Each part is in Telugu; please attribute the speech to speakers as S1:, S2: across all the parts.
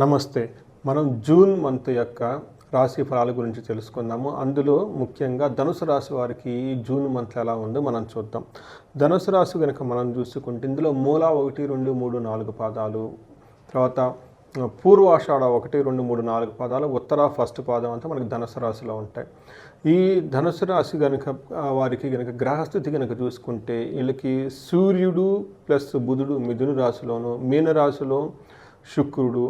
S1: నమస్తే. మనం జూన్ మంత్ యొక్క రాశి ఫలాల గురించి తెలుసుకుందాము. అందులో ముఖ్యంగా ధనుసు రాశి వారికి ఈ జూన్ మంత్ ఎలా ఉందో మనం చూద్దాం. ధనుసు రాశి గనుక మనం చూసుకుంటే ఇందులో మూల 1, 2, 3, 4 పాదాలు, తర్వాత పూర్వాషాఢ 1, 2, 3, 4 పాదాలు, ఉత్తర ఫస్ట్ పాదం అంతా మనకి ధనుసు రాశిలో ఉంటాయి. ఈ ధనుసు రాశి కనుక వారికి కనుక గ్రహస్థితి కనుక చూసుకుంటే వీళ్ళకి సూర్యుడు ప్లస్ బుధుడు మిథున రాశిలోను, మీనరాశిలో శుక్రుడు,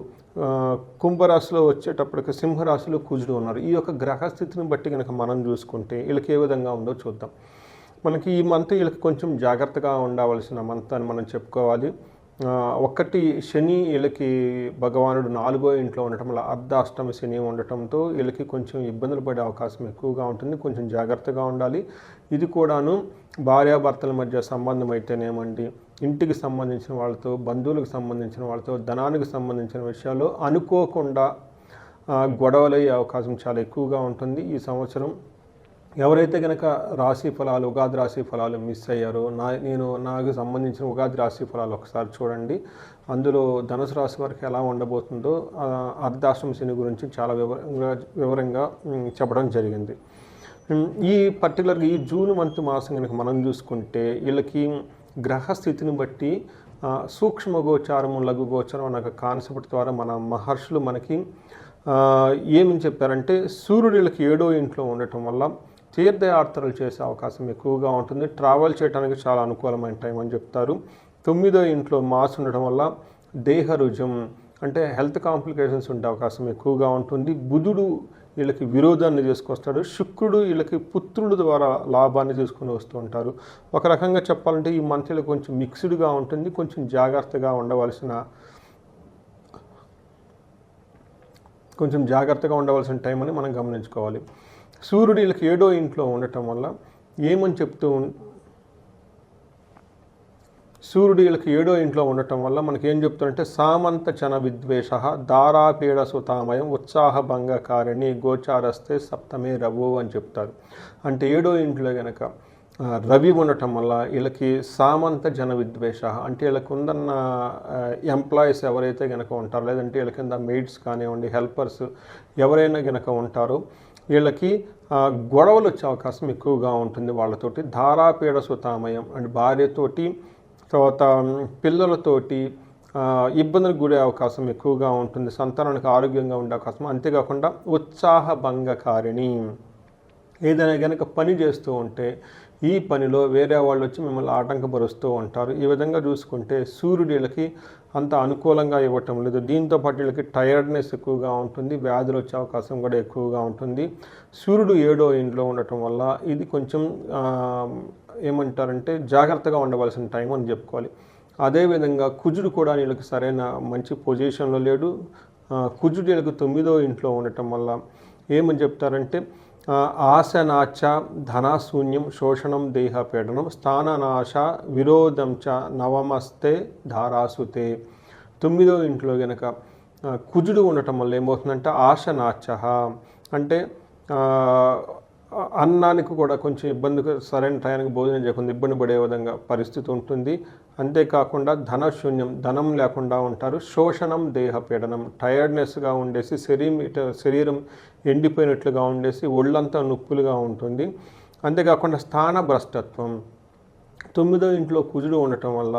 S1: కుంభరాశిలో వచ్చేటప్పటికి సింహరాశిలో కుజుడు ఉన్నారు. ఈ యొక్క గ్రహస్థితిని బట్టి కనుక మనం చూసుకుంటే వీళ్ళకి ఏ విధంగా ఉందో చూద్దాం. మనకి ఈ మంత్ వీళ్ళకి కొంచెం జాగ్రత్తగా ఉండవలసిన మంత్ అని మనం చెప్పుకోవాలి. ఒకటి శని వీళ్ళకి భగవానుడు 4వ ఇంట్లో ఉండటం వల్ల అర్ధాష్టమ శని ఉండటంతో వీళ్ళకి కొంచెం ఇబ్బందులు పడే అవకాశం ఎక్కువగా ఉంటుంది. కొంచెం జాగ్రత్తగా ఉండాలి. ఇది కూడాను భార్యాభర్తల మధ్య సంబంధం అయితేనేమండి, ఇంటికి సంబంధించిన వాళ్ళతో, బంధువులకు సంబంధించిన వాళ్ళతో, ధనానికి సంబంధించిన విషయాల్లో అనుకోకుండా గొడవలయ్యే అవకాశం చాలా ఎక్కువగా ఉంటుంది ఈ సంవత్సరం. ఎవరైతే కనుక రాశి ఫలాలు, ఉగాది రాశి ఫలాలు మిస్ అయ్యారో, నాకు సంబంధించిన ఉగాది రాశి ఫలాలు ఒకసారి చూడండి. అందులో ధనుసు రాశి వారికి ఎలా ఉండబోతుందో అర్ధాష్టమ శని గురించి చాలా వివరంగా చెప్పడం జరిగింది. ఈ పర్టికులర్గా ఈ జూన్ మంత్ మాసం కనుక మనం చూసుకుంటే వీళ్ళకి గ్రహస్థితిని బట్టి సూక్ష్మ గోచారం, లఘు గోచారం అనే కాన్సెప్ట్ ద్వారా మన మహర్షులు మనకి ఏమని చెప్పారంటే, సూర్యుడు వీళ్ళకి 7వ ఇంట్లో ఉండటం వల్ల తీర్థయాత్రలు చేసే అవకాశం ఎక్కువగా ఉంటుంది. ట్రావెల్ చేయడానికి చాలా అనుకూలమైన టైం అని చెప్తారు. 9వ ఇంట్లో మాస్ ఉండటం వల్ల దేహ రుజం అంటే హెల్త్ కాంప్లికేషన్స్ ఉండే అవకాశం ఎక్కువగా ఉంటుంది. బుధుడు వీళ్ళకి విరోధాన్ని తీసుకొస్తాడు. శుక్రుడు వీళ్ళకి పుత్రుల ద్వారా లాభాన్ని తీసుకుని వస్తూ ఉంటారు. ఒక రకంగా చెప్పాలంటే ఈ మంత్లో కొంచెం మిక్స్డ్గా ఉంటుంది. కొంచెం జాగ్రత్తగా ఉండవలసిన టైం అని మనం గమనించుకోవాలి. సూర్యుడు వీళ్ళకి 7వ ఇంట్లో ఉండటం వల్ల ఏమని సూర్యుడు వీళ్ళకి 7వ ఇంట్లో ఉండటం వల్ల మనకి ఏం చెప్తారంటే, సామంత చన విద్వేష దారాపీడ సుతామయం ఉత్సాహభంగకారిణి గోచారస్తే సప్తమే రవు అని చెప్తారు. అంటే 7వ ఇంట్లో కనుక రవి ఉండటం వల్ల వీళ్ళకి సామంత జన విద్వేష అంటే వీళ్ళకి ఉందన్న ఎంప్లాయీస్ ఎవరైతే కనుక ఉంటారో, లేదంటే వీళ్ళ కింద మెయిడ్స్ కానివ్వండి, హెల్పర్స్ ఎవరైనా కనుక ఉంటారో వీళ్ళకి గొడవలు వచ్చే అవకాశం ఎక్కువగా ఉంటుంది. వాళ్ళతోటి ధారాపీడ సుతామయం అంటే భార్యతోటి, తర్వాత పిల్లలతోటి ఇబ్బందులకు గురే అవకాశం ఎక్కువగా ఉంటుంది. సంతానానికి ఆరోగ్యంగా ఉండే అవకాశం, అంతేకాకుండా ఉత్సాహభంగకారిణి ఏదైనా కనుక పని చేస్తూ ఉంటే ఈ పనిలో వేరే వాళ్ళు వచ్చి మిమ్మల్ని ఆటంకపరుస్తూ ఉంటారు. ఈ విధంగా చూసుకుంటే సూర్యుడు వీళ్ళకి అంత అనుకూలంగా ఇవ్వటం లేదు. దీంతో పాటు వీళ్ళకి టైర్డ్నెస్ ఎక్కువగా ఉంటుంది, వ్యాధులు వచ్చే అవకాశం కూడా ఎక్కువగా ఉంటుంది. సూర్యుడు 7వ ఇంట్లో ఉండటం వల్ల ఇది కొంచెం ఏమంటారంటే జాగ్రత్తగా ఉండవలసిన టైం అని చెప్పుకోవాలి. అదేవిధంగా కుజుడు కూడా వీళ్ళకి సరైన మంచి పొజిషన్లో లేడు. కుజుడు వీళ్ళకి 9వ ఇంట్లో ఉండటం వల్ల ఏమని చెప్తారంటే, ఆశనాచ ధనశూన్యం శోషణం దేహపీడనం స్థాననాశ విరోధం చ నవమస్తే ధారాసుతే. 9వ ఇంట్లో కనుక కుజుడు ఉండటం వల్ల ఏమవుతుందంటే ఆశనాచ అంటే అన్నానికి కూడా కొంచెం సరైన టయానికి భోజనం చేయకుండా ఇబ్బంది పడే విధంగా పరిస్థితి ఉంటుంది. అంతేకాకుండా ధనశూన్యం ధనం లేకుండా ఉంటారు. శోషణం దేహపీడనం టైర్డ్నెస్గా ఉండేసి శరీరం ఎండిపోయినట్లుగా ఉండేసి ఒళ్ళంతా నొప్పులుగా ఉంటుంది. అంతేకాకుండా స్థాన భ్రష్టత్వం 9వ ఇంట్లో కుజుడు ఉండటం వల్ల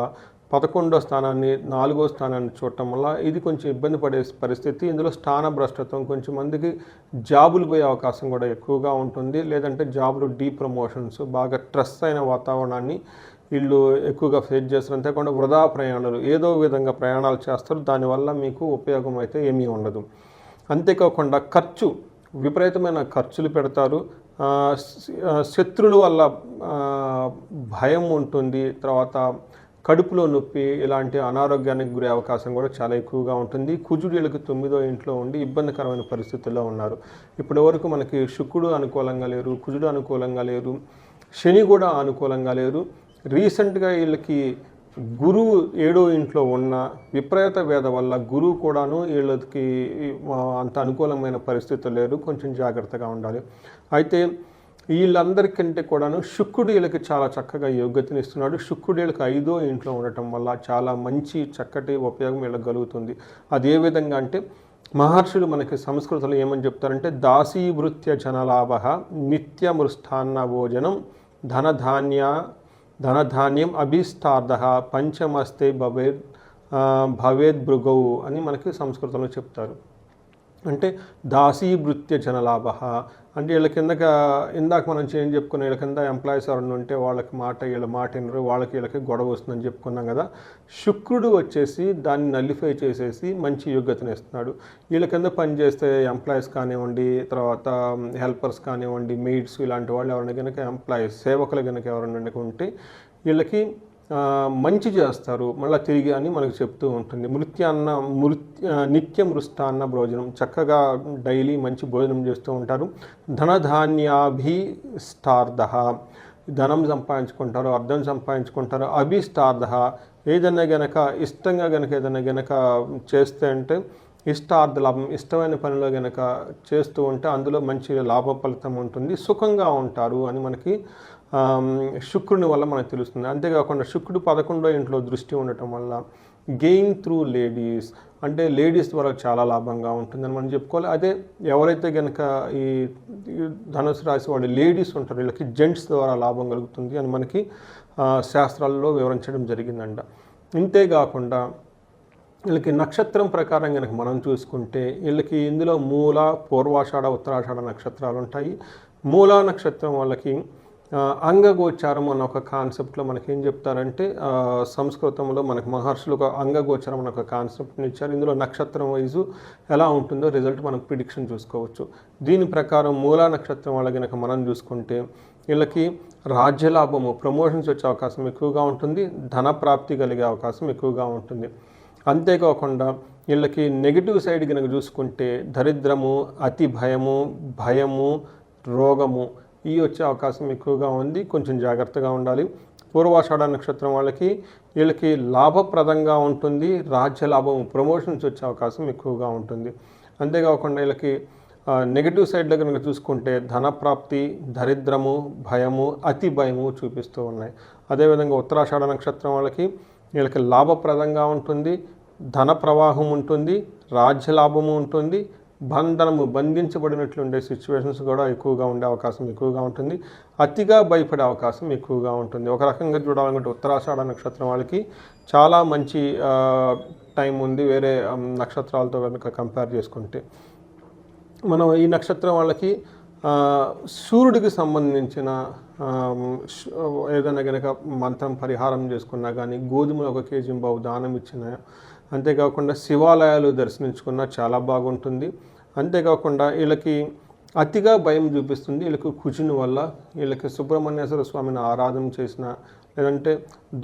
S1: 11వ స్థానాన్ని 4వ స్థానాన్ని చూడటం వల్ల ఇది కొంచెం ఇబ్బంది పడే పరిస్థితి. ఇందులో స్థాన భ్రష్టత్వం, కొంచెం మందికి జాబులు పోయే అవకాశం కూడా ఎక్కువగా ఉంటుంది. లేదంటే జాబులు ప్రమోషన్స్, బాగా స్ట్రెస్ అయిన వాతావరణాన్ని వీళ్ళు ఎక్కువగా ఫేస్ చేస్తారు. అంతేకాకుండా వృధా ప్రయాణాలు, ఏదో విధంగా ప్రయాణాలు చేస్తారు, దానివల్ల మీకు ఉపయోగం అయితే ఏమీ ఉండదు. అంతేకాకుండా విపరీతమైన ఖర్చులు పెడతారు. శత్రువుల వల్ల భయం ఉంటుంది. తర్వాత కడుపులో నొప్పి, ఇలాంటి అనారోగ్యానికి గురే అవకాశం కూడా చాలా ఎక్కువగా ఉంటుంది. కుజుడు వీళ్ళకి 9వ ఇంట్లో ఉండి ఇబ్బందికరమైన పరిస్థితుల్లో ఉన్నారు. ఇప్పటి వరకు మనకి శుక్రుడు అనుకూలంగా లేరు, కుజుడు అనుకూలంగా లేరు, శని కూడా అనుకూలంగా లేరు. రీసెంట్గా వీళ్ళకి గురువు 7వ ఇంట్లో ఉన్న విపరీత వేద వల్ల గురువు కూడాను వీళ్ళకి అంత అనుకూలమైన పరిస్థితులు లేరు. కొంచెం జాగ్రత్తగా ఉండాలి. అయితే వీళ్ళందరికంటే కూడాను శుక్రుడు వీళ్ళకి చాలా చక్కగా యోగ్యతనిస్తున్నాడు. శుక్రుడు వీళ్ళకి 5వ ఇంట్లో ఉండటం వల్ల చాలా మంచి చక్కటి ఉపయోగం వీళ్ళకి కలుగుతుంది. అది ఏ విధంగా అంటే మహర్షులు మనకి సంస్కృతంలో ఏమని చెప్తారంటే దాసీవృత్య జనలాభ నిత్యమృష్టాన్న భోజనం ధనధాన్యం అభీష్టార్థ పంచమస్తే భవేద్భృగౌ అని మనకి సంస్కృతంలో చెప్తారు. అంటే దాసీభృత్య జనలాభ అంటే ఇందాక మనం ఏం చెప్పుకున్నాం, వీళ్ళ కింద ఎంప్లాయీస్ ఎవరైనా ఉంటే వీళ్ళ మాట వినరు, వీళ్ళకి గొడవ వస్తుందని చెప్పుకున్నాం కదా. శుక్రుడు వచ్చేసి దాన్ని నల్లిఫై చేసేసి మంచి యోగ్యతను ఇస్తున్నాడు. వీళ్ళ కింద పనిచేస్తే ఎంప్లాయీస్ కానివ్వండి, తర్వాత హెల్పర్స్ కానివ్వండి, మెయిడ్స్ ఇలాంటి వాళ్ళు ఎవరైనా కనుక ఎంప్లాయీస్ సేవకులు కనుక ఎవరైనా ఉంటే వీళ్ళకి మంచి చేస్తారు మళ్ళీ తిరిగి అని మనకు చెప్తూ ఉంటుంది. నిత్య మృష్టాన్న భోజనం చక్కగా డైలీ మంచి భోజనం చేస్తూ ఉంటారు. ధనధాన్యాభీష్టార్థ ధనం సంపాదించుకుంటారు, అర్థం సంపాదించుకుంటారు. అభీష్టార్థ ఏదైనా గనక ఇష్టంగా గనక ఏదైనా గనక చేస్తే అంటే ఇష్టార్థ లాభం, ఇష్టమైన పనిలో గనక చేస్తూ ఉంటే అందులో మంచి లాభ ఫలితం ఉంటుంది, సుఖంగా ఉంటారు అని మనకి శుక్రుని వల్ల మనకు తెలుస్తుంది. అంతేకాకుండా శుక్రుడు 11వ ఇంట్లో దృష్టి ఉండటం వల్ల గెయిన్ త్రూ లేడీస్ అంటే లేడీస్ ద్వారా చాలా లాభంగా ఉంటుందని మనం చెప్పుకోవాలి. అదే ఎవరైతే కనుక ఈ ధనుసు రాశి వాళ్ళు లేడీస్ ఉంటారో వీళ్ళకి జెంట్స్ ద్వారా లాభం కలుగుతుంది అని మనకి శాస్త్రాల్లో వివరించడం జరిగిందంట. ఇంతేకాకుండా వీళ్ళకి నక్షత్రం ప్రకారం కనుక మనం చూసుకుంటే వీళ్ళకి ఇందులో మూల, పూర్వాషాఢ, ఉత్తరాషాఢ నక్షత్రాలు ఉంటాయి. మూలా నక్షత్రం వాళ్ళకి అంగగోచారం అన్న ఒక కాన్సెప్ట్లో మనకి ఏం చెప్తారంటే సంస్కృతంలో మనకు మహర్షులు ఒక అంగగోచారం అన్న ఒక కాన్సెప్ట్ని ఇచ్చారు. ఇందులో నక్షత్రం వైజు ఎలా ఉంటుందో రిజల్ట్ మనం ప్రిడిక్షన్ చూసుకోవచ్చు. దీని ప్రకారం మూలా నక్షత్రం వాళ్ళ కనుక మనం చూసుకుంటే వీళ్ళకి రాజ్యలాభము, ప్రమోషన్స్ వచ్చే అవకాశం ఎక్కువగా ఉంటుంది, ధన ప్రాప్తి కలిగే అవకాశం ఎక్కువగా ఉంటుంది. అంతేకాకుండా వీళ్ళకి నెగిటివ్ సైడ్ కనుక చూసుకుంటే దరిద్రము, అతి భయము, రోగము ఇవి వచ్చే అవకాశం ఎక్కువగా ఉంది, కొంచెం జాగ్రత్తగా ఉండాలి. పూర్వాషాఢ నక్షత్రం వీళ్ళకి లాభప్రదంగా ఉంటుంది, రాజ్య లాభము, ప్రమోషన్స్ వచ్చే అవకాశం ఎక్కువగా ఉంటుంది. అంతేకాకుండా వీళ్ళకి నెగిటివ్ సైడ్లో కనుక చూసుకుంటే ధనప్రాప్తి, దరిద్రము, భయము, అతి భయము చూపిస్తూ ఉన్నాయి. అదేవిధంగా ఉత్తరాషాఢ నక్షత్రం వీళ్ళకి లాభప్రదంగా ఉంటుంది, ధన ప్రవాహం ఉంటుంది, రాజ్యలాభము ఉంటుంది, బంధించబడినట్లు ఉండే సిచ్యువేషన్స్ కూడా ఎక్కువగా ఉండే అవకాశం ఎక్కువగా ఉంటుంది, అతిగా భయపడే అవకాశం ఎక్కువగా ఉంటుంది. ఒక రకంగా చూడాలనుకుంటే ఉత్తరాషాఢ నక్షత్రం వాళ్ళకి చాలా మంచి టైం ఉంది వేరే నక్షత్రాలతో కనుక కంపేర్ చేసుకుంటే. మనం ఈ నక్షత్రం వాళ్ళకి సూర్యుడికి సంబంధించిన ఏదైనా కనుక మంత్రం పరిహారం చేసుకున్నా కానీ, గోధుమలు 1 కేజీ బావు దానం ఇచ్చిన, అంతేకాకుండా శివాలయాలు దర్శించుకున్నా చాలా బాగుంటుంది. అంతేకాకుండా వీళ్ళకి అతిగా భయం చూపిస్తుంది వీళ్ళకి కుజుని వల్ల. వీళ్ళకి సుబ్రహ్మణ్యేశ్వర స్వామిని ఆరాధన చేసిన, లేదంటే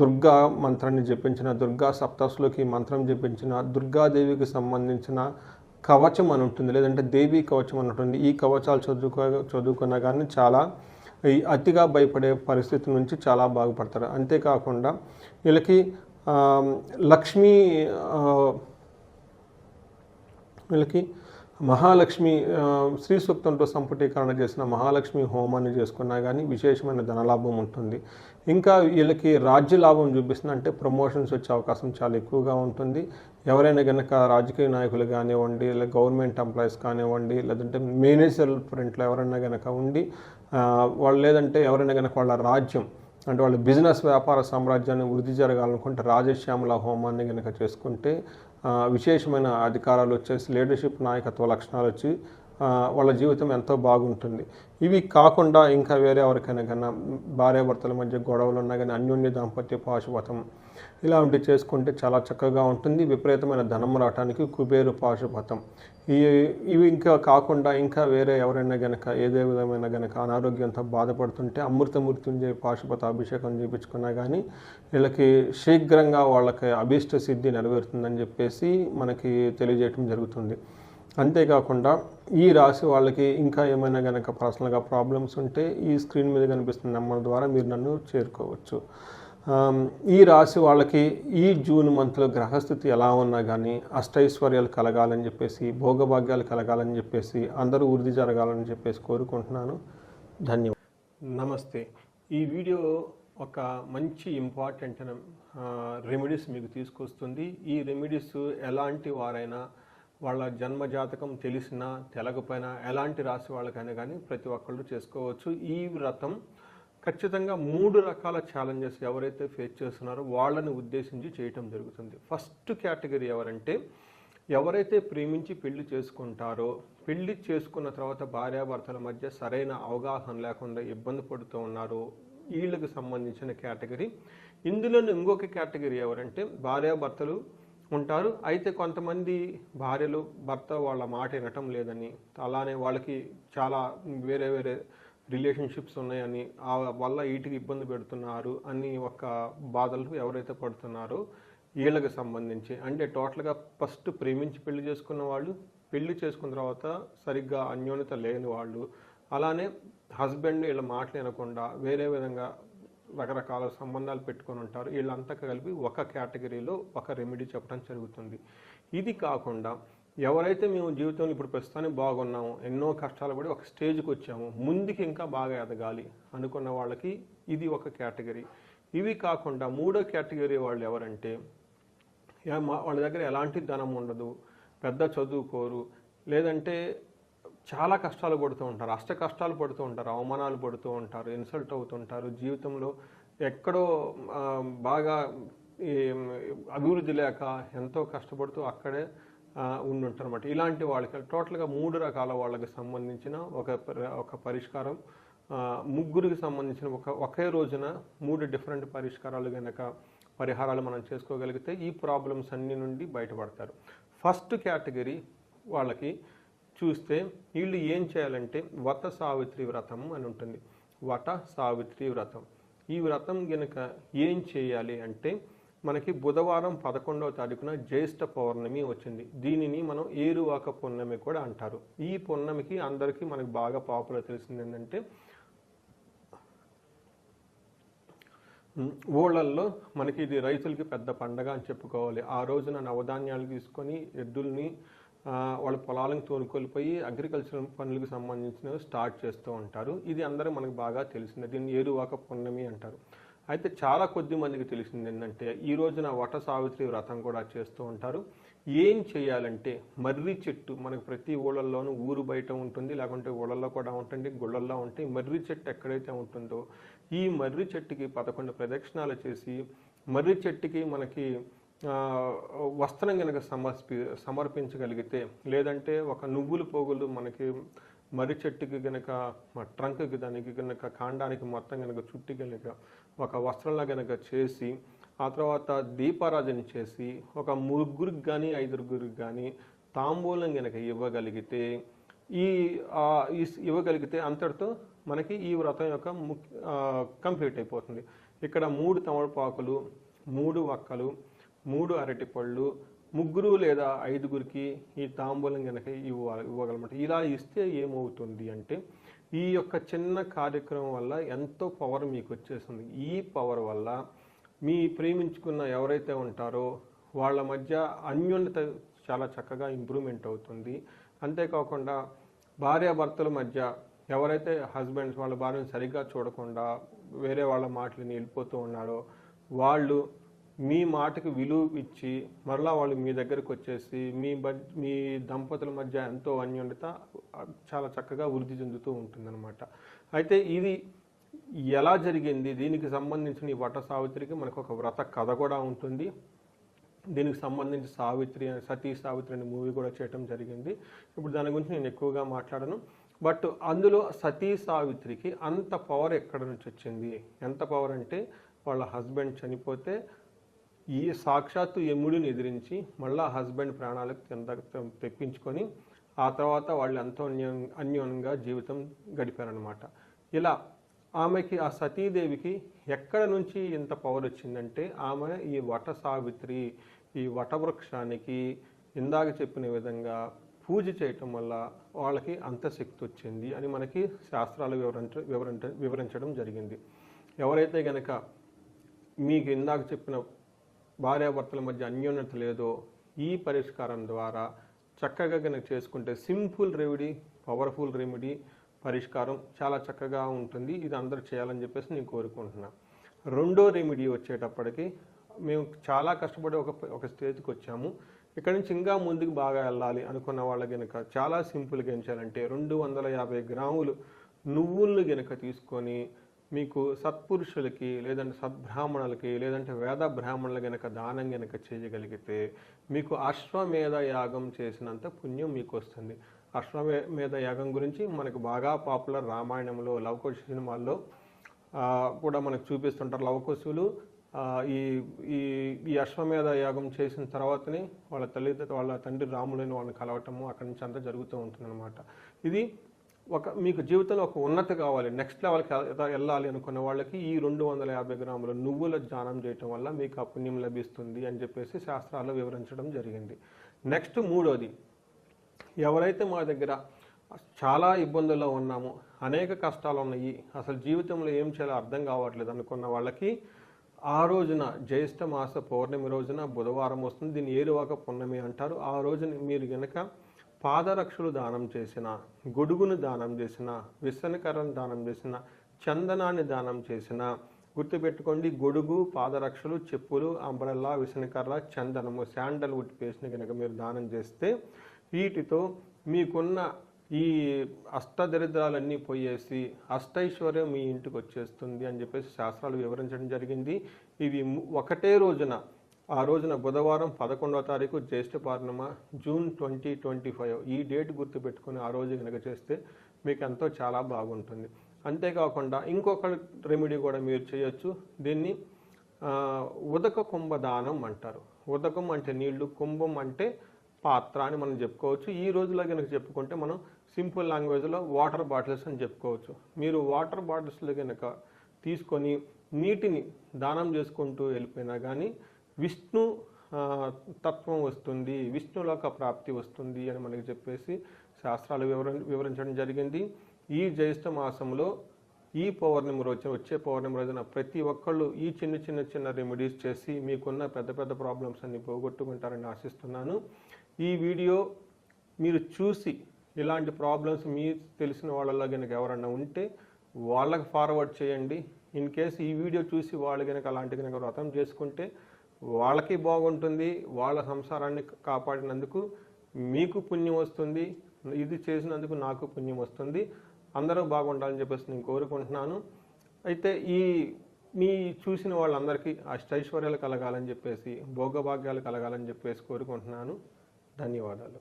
S1: దుర్గా మంత్రాన్ని జపించిన, దుర్గా సప్తశలోకి మంత్రం జపించిన, దుర్గాదేవికి సంబంధించిన కవచం అని ఉంటుంది, లేదంటే దేవీ కవచం అని ఉంటుంది. ఈ కవచాలు చదువుకున్నా కానీ చాలా ఈ అతిగా భయపడే పరిస్థితి నుంచి చాలా బాగుపడతారు. అంతేకాకుండా వీళ్ళకి వీళ్ళకి మహాలక్ష్మి శ్రీ సూక్తంతో సంపుటీకరణ చేసిన మహాలక్ష్మి హోమాన్ని చేసుకున్నా కానీ విశేషమైన ధనలాభం ఉంటుంది. ఇంకా వీళ్ళకి రాజ్య లాభం చూపిస్తుంది, అంటే ప్రమోషన్స్ వచ్చే అవకాశం చాలా ఎక్కువగా ఉంటుంది. ఎవరైనా కనుక రాజకీయ నాయకులు కానివ్వండి, లేదా గవర్నమెంట్ ఎంప్లాయీస్ కానివ్వండి, లేదంటే మేనేజర్ ఫ్రంట్లో ఎవరైనా కనుక ఉండి వాళ్ళు, లేదంటే ఎవరైనా కనుక వాళ్ళ రాజ్యం అంటే వాళ్ళ బిజినెస్ వ్యాపార సామ్రాజ్యాన్ని వృద్ధి జరగాలనుకుంటే రాజశ్యామల హోమాన్ని కనుక చేసుకుంటే విశేషమైన అధికారాలు వచ్చేసి లీడర్షిప్ నాయకత్వ లక్షణాలు వచ్చి వాళ్ళ జీవితం ఎంతో బాగుంటుంది. ఇవి కాకుండా ఇంకా వేరే ఎవరికైనా కన్నా భార్యాభర్తల మధ్య గొడవలు ఉన్నా కానీ అన్యోన్య దాంపత్య పాశుపతం ఇలాంటివి చేసుకుంటే చాలా చక్కగా ఉంటుంది. విపరీతమైన ధనం రావడానికి కుబేరు పాశుపతం. ఇవి ఇంకా కాకుండా ఇంకా వేరే ఎవరైనా కనుక ఏదే విధమైన కనుక అనారోగ్యంతో బాధపడుతుంటే అమృతమృత్యుంజయ పాశుపత అభిషేకం చేయించుకున్నా కానీ వీళ్ళకి శీఘ్రంగా వాళ్ళకి అభీష్ట సిద్ధి నెరవేరుతుందని చెప్పేసి మనకి తెలియజేయటం జరుగుతుంది. అంతేకాకుండా ఈ రాశి వాళ్ళకి ఇంకా ఏమైనా కనుక పర్సనల్గా ప్రాబ్లమ్స్ ఉంటే ఈ స్క్రీన్ మీద కనిపిస్తున్న నెంబర్ ద్వారా మీరు నన్ను చేరుకోవచ్చు. ఈ రాశి వాళ్ళకి ఈ జూన్ మంత్లో గ్రహస్థితి ఎలా ఉన్నా కానీ అష్టైశ్వర్యాలు కలగాలని చెప్పేసి, భోగభాగ్యాలు కలగాలని చెప్పేసి, అందరూ వృద్ధి జరగాలని చెప్పేసి కోరుకుంటున్నాను. ధన్యవాదాలు. నమస్తే. ఈ వీడియో ఒక మంచి ఇంపార్టెంట్ రెమెడీస్ మీకు తీసుకొస్తుంది. ఈ రెమెడీస్ ఎలాంటి వారైనా, వాళ్ళ జన్మ జాతకం తెలిసినా తెలకపోయినా, ఎలాంటి రాశి వాళ్ళకైనా కానీ ప్రతి ఒక్కళ్ళు చేసుకోవచ్చు. ఈ వ్రతం ఖచ్చితంగా 3 రకాల ఛాలెంజెస్ ఎవరైతే ఫేస్ చేస్తున్నారో వాళ్ళని ఉద్దేశించి చేయటం జరుగుతుంది. ఫస్ట్ కేటగిరీ ఎవరంటే, ఎవరైతే ప్రేమించి పెళ్లి చేసుకుంటారో, పెళ్లి చేసుకున్న తర్వాత భార్యాభర్తల మధ్య సరైన అవగాహన లేకుండా ఇబ్బంది పడుతూ ఉన్నారో వీళ్ళకి సంబంధించిన కేటగిరీ. ఇందులో ఇంకొక కేటగిరీ ఎవరంటే, భార్యాభర్తలు ఉంటారు, అయితే కొంతమంది భార్యలు భర్త వాళ్ళ మాట వినటం లేదని, అలానే వాళ్ళకి చాలా వేరే వేరే రిలేషన్షిప్స్ ఉన్నాయని, ఆ వల్ల వీటికి ఇబ్బంది పెడుతున్నారు అని ఒక బాధలు ఎవరైతే పడుతున్నారో వీళ్ళకి సంబంధించి, అంటే టోటల్గా ఫస్ట్ ప్రేమించి పెళ్లి చేసుకున్న వాళ్ళు, పెళ్లి చేసుకున్న తర్వాత సరిగ్గా అన్యోన్యత లేని వాళ్ళు, అలానే హస్బెండ్ వీళ్ళ మాటలు వినకుండా వేరే విధంగా రకరకాల సంబంధాలు పెట్టుకొని ఉంటారు. వీళ్ళంతా కలిపి ఒక కేటగిరీలో ఒక రెమెడీ చెప్పడం జరుగుతుంది. ఇది కాకుండా ఎవరైతే మేము జీవితంలో ఇప్పుడు ప్రస్తుతానికి బాగున్నాము, ఎన్నో కష్టాలు పడి ఒక స్టేజ్కి వచ్చాము, ముందుకి ఇంకా బాగా ఎదగాలి అనుకున్న వాళ్ళకి ఇది ఒక కేటగిరీ. ఇవి కాకుండా 3వ కేటగిరీ వాళ్ళు ఎవరంటే, వాళ్ళ దగ్గర ఎలాంటి ధనం ఉండదు, పెద్ద చదువుకోరు, లేదంటే చాలా కష్టాలు పడుతూ ఉంటారు, అష్ట కష్టాలు పడుతూ ఉంటారు, అవమానాలు పడుతూ ఉంటారు, ఇన్సల్ట్ అవుతుంటారు, జీవితంలో ఎక్కడో బాగా అభివృద్ధి లేక ఎంతో కష్టపడుతూ అక్కడే ఉండుంటారు అన్నమాట. ఇలాంటి వాళ్ళకి టోటల్గా 3 రకాల వాళ్ళకి సంబంధించిన ఒక పరిష్కారం, ముగ్గురికి సంబంధించిన ఒకే రోజున 3 డిఫరెంట్ పరిష్కారాలు పరిహారాలు మనం చేసుకోగలిగితే ఈ ప్రాబ్లమ్స్ అన్ని నుండి బయటపడతారు. ఫస్ట్ కేటగిరీ వాళ్ళకి చూస్తే, వీళ్ళు ఏం చేయాలంటే వట సావిత్రి వ్రతం అని ఉంటుంది. వట సావిత్రి వ్రతం. ఈ వ్రతం గనక ఏం చేయాలి అంటే, మనకి బుధవారం 11వ తారీఖున జ్యేష్ఠ పౌర్ణమి వచ్చింది. దీనిని మనం ఏరువాక పున్నమి కూడా అంటారు. ఈ పున్నమికి అందరికీ మనకి బాగా పాపులర్ తెలిసింది ఏంటంటే, ఊళ్ళల్లో మనకి ఇది రైతులకి పెద్ద పండగ అని చెప్పుకోవాలి. ఆ రోజున నవధాన్యాలు తీసుకొని ఎద్దుల్ని వాళ్ళ పొలాలను తోలుకొలిపోయి అగ్రికల్చర్ పనులకు సంబంధించినవి స్టార్ట్ చేస్తూ ఉంటారు. ఇది అందరూ మనకు బాగా తెలిసిందే. దీన్ని ఏరువాక పున్నమి అంటారు. అయితే చాలా కొద్ది మందికి తెలిసింది ఏంటంటే, ఈ రోజున వట సావిత్రి వ్రతం కూడా చేస్తూ ఉంటారు. ఏం చేయాలంటే, మర్రి చెట్టు మనకు ప్రతి ఊళ్ళల్లోనూ ఊరు బయట ఉంటుంది, లేకుంటే ఊళ్ళల్లో కూడా ఉంటుంది, గుళ్ళల్లో ఉంటాయి. మర్రి చెట్టు ఎక్కడైతే ఉంటుందో ఈ మర్రి చెట్టుకి 11 ప్రదక్షిణాలు చేసి, మర్రి చెట్టుకి మనకి వస్త్రం కనుక సమర్పించగలిగితే, లేదంటే ఒక నువ్వుల పోగులు మనకి మర్రి చెట్టుకి కనుక ట్రంక్కి దానికి కనుక కాండానికి మొత్తం కనుక చుట్టి కనుక ఒక వస్త్రంలా కనుక చేసి, ఆ తర్వాత దీపారాధన చేసి ఒక 3గురికి కానీ 5గురికి కానీ తాంబూలం కనుక ఇవ్వగలిగితే, ఇవ్వగలిగితే అంతటితో మనకి ఈ వ్రతం యొక్క కంప్లీట్ అయిపోతుంది. ఇక్కడ 3 తమలపాకులు, 3 వక్కలు, 3 అరటిపళ్ళు, 3 లేదా 5గురికి ఈ తాంబూలం కనుక ఇవ్వగలమాట. ఇలా ఇస్తే ఏమవుతుంది అంటే, ఈ యొక్క చిన్న కార్యక్రమం వల్ల ఎంతో పవర్ మీకు వచ్చేస్తుంది. ఈ పవర్ వల్ల మీ ప్రేమించుకున్న ఎవరైతే ఉంటారో వాళ్ళ మధ్య అన్యోన్యత చాలా చక్కగా ఇంప్రూవ్మెంట్ అవుతుంది. అంతేకాకుండా భార్యాభర్తల మధ్య ఎవరైతే హస్బెండ్స్ వాళ్ళ భార్యను సరిగ్గా చూడకుండా వేరే వాళ్ళ మాటలని వెళ్ళిపోతూ ఉన్నారో, వాళ్ళు మీ మాటకు విలువ ఇచ్చి మరలా వాళ్ళు మీ దగ్గరకు వచ్చేసి మీ దంపతుల మధ్య ఎంతో అన్యోన్యత చాలా చక్కగా వృద్ధి చెందుతూ ఉంటుందన్నమాట. అయితే ఇది ఎలా జరిగింది, దీనికి సంబంధించిన ఈ వట సావిత్రికి మనకు ఒక వ్రత కథ కూడా ఉంటుంది. దీనికి సంబంధించి సతీ సావిత్రి అనే మూవీ కూడా చేయటం జరిగింది. ఇప్పుడు దాని గురించి నేను ఎక్కువగా మాట్లాడను. బట్ అందులో సతీ సావిత్రికి అంత పవర్ ఎక్కడ నుంచి వచ్చింది, ఎంత పవర్ అంటే, వాళ్ళ హస్బెండ్ చనిపోతే ఈ సాక్షాత్తు యముడిని ఎదిరించి మళ్ళా హస్బెండ్ ప్రాణాలకు తెప్పించుకొని ఆ తర్వాత వాళ్ళు ఎంతో అన్యోన్యంగా జీవితం గడిపారనమాట. ఇలా ఆమెకి, ఆ సతీదేవికి ఎక్కడ నుంచి ఇంత పవర్ వచ్చిందంటే, ఆమె ఈ వట సావిత్రి, ఈ వటవృక్షానికి ఇందాక చెప్పిన విధంగా పూజ చేయటం వల్ల వాళ్ళకి అంత శక్తి వచ్చింది అని మనకి శాస్త్రాలు వివరించడం జరిగింది. ఎవరైతే గనక మీకు ఇందాక చెప్పిన భార్యాభర్తల మధ్య అన్యోన్యత లేదో, ఈ పరిష్కారం ద్వారా చక్కగా కనుక చేసుకుంటే, సింపుల్ రెమెడీ, పవర్ఫుల్ రెమెడీ, పరిష్కారం చాలా చక్కగా ఉంటుంది. ఇది అందరూ చేయాలని చెప్పేసి నేను కోరుకుంటున్నాను. రెండో రెమెడీ వచ్చేటప్పటికి మేము చాలా కష్టపడి ఒక స్టేజ్కి వచ్చాము. ఇక్కడ నుంచి ఇంకా ముందుకు బాగా వెళ్ళాలి అనుకున్న వాళ్ళ కనుక చాలా సింపుల్గా ఏం చేయాలంటే 250 గ్రాములు నువ్వులను గనుక తీసుకొని మీకు సత్పురుషులకి లేదంటే సద్బ్రాహ్మణులకి లేదంటే వేద బ్రాహ్మణులు గనక దానం గనక చేయగలిగితే మీకు అశ్వమేధ యాగం చేసినంత పుణ్యం మీకు వస్తుంది. అశ్వమేధ యాగం గురించి మనకు బాగా పాపులర్ రామాయణంలో లవకుశ సినిమాల్లో కూడా మనకు చూపిస్తుంటారు. లవకుశులు ఈ ఈ ఈ అశ్వమేధ యాగం చేసిన తర్వాతనే వాళ్ళ తండ్రి రాములని వాళ్ళని కలవటము అక్కడి నుంచి అంతా జరుగుతూ ఉంటుందన్నమాట. ఇది మీకు జీవితంలో ఒక ఉన్నతి కావాలి, నెక్స్ట్ లెవెల్కి వెళ్ళాలి అనుకున్న వాళ్ళకి ఈ 250 గ్రాముల నువ్వుల దానం చేయటం వల్ల మీకు ఆ పుణ్యం లభిస్తుంది అని చెప్పేసి శాస్త్రాల్లో వివరించడం జరిగింది. నెక్స్ట్ మూడోది, ఎవరైతే మా దగ్గర చాలా ఇబ్బందుల్లో ఉన్నాము, అనేక కష్టాలు ఉన్నాయి, అసలు జీవితంలో ఏం చేయాలో అర్థం కావట్లేదు అనుకున్న వాళ్ళకి ఆ రోజున జ్యేష్ఠ మాస పౌర్ణమి రోజున బుధవారం వస్తుంది, దీన్ని ఏరువాక పున్నమి అంటారు. ఆ రోజున మీరు గనక పాదరక్షలు దానం చేసిన, గొడుగును దానం చేసిన, విసనకర్రను దానం చేసిన, చందనాన్ని దానం చేసిన, గుర్తుపెట్టుకోండి, గొడుగు, పాదరక్షలు, చెప్పులు, అంబ్రెల్లా, విసనకర్ర, చందనము, శాండల్వుడ్ పేస్ట్ని కనుక మీరు దానం చేస్తే వీటితో మీకున్న ఈ అష్టదరిద్రాలన్నీ పోయేసి అష్టైశ్వర్యం మీ ఇంటికి వచ్చేస్తుంది అని చెప్పేసి శాస్త్రాలు వివరించడం జరిగింది. ఇవి ఒకటే రోజున, ఆ రోజున బుధవారం 11వ తారీఖు జ్యేష్ఠ పౌర్ణిమ జూన్ 2025 ఈ డేట్ గుర్తుపెట్టుకొని ఆ రోజు కనుక చేస్తే మీకు ఎంతో చాలా బాగుంటుంది. అంతేకాకుండా ఇంకొక రెమెడీ కూడా మీరు చేయొచ్చు. దీన్ని ఉదక కుంభదానం అంటారు. ఉదకం అంటే నీళ్లు, కుంభం అంటే పాత్ర అని మనం చెప్పుకోవచ్చు. ఈ రోజులో కనుక చెప్పుకుంటే మనం సింపుల్ లాంగ్వేజ్లో వాటర్ బాటిల్స్ అని చెప్పుకోవచ్చు. మీరు వాటర్ బాటిల్స్లో కనుక తీసుకొని నీటిని దానం చేసుకుంటూ వెళ్ళిపోయినా కానీ విష్ణు తత్వం వస్తుంది, విష్ణులోక ప్రాప్తి వస్తుంది అని మనకి చెప్పేసి శాస్త్రాలు వివరించడం జరిగింది. ఈ జ్యేష్ఠ మాసంలో ఈ పౌర్ణమి రోజు, వచ్చే పౌర్ణమి రోజున ప్రతి ఒక్కళ్ళు ఈ చిన్న రెమెడీస్ చేసి మీకున్న పెద్ద ప్రాబ్లమ్స్ అన్ని పోగొట్టుకుంటారని ఆశిస్తున్నాను. ఈ వీడియో మీరు చూసి ఇలాంటి ప్రాబ్లమ్స్ మీ తెలిసిన వాళ్ళలో కనుక ఎవరన్నా ఉంటే వాళ్ళకి ఫార్వర్డ్ చేయండి. ఇన్ కేసు ఈ వీడియో చూసి వాళ్ళు కనుక అలాంటి కనుక వ్రతం చేసుకుంటే వాళ్ళకి బాగుంటుంది, వాళ్ళ సంసారాన్ని కాపాడినందుకు మీకు పుణ్యం వస్తుంది, ఇది చేసినందుకు నాకు పుణ్యం వస్తుంది, అందరూ బాగుండాలని చెప్పేసి నేను కోరుకుంటున్నాను. అయితే మీ చూసిన వాళ్ళందరికీ అష్టైశ్వర్యాలు కలగాలని చెప్పేసి, భోగభాగ్యాలు కలగాలని చెప్పేసి కోరుకుంటున్నాను. ధన్యవాదాలు.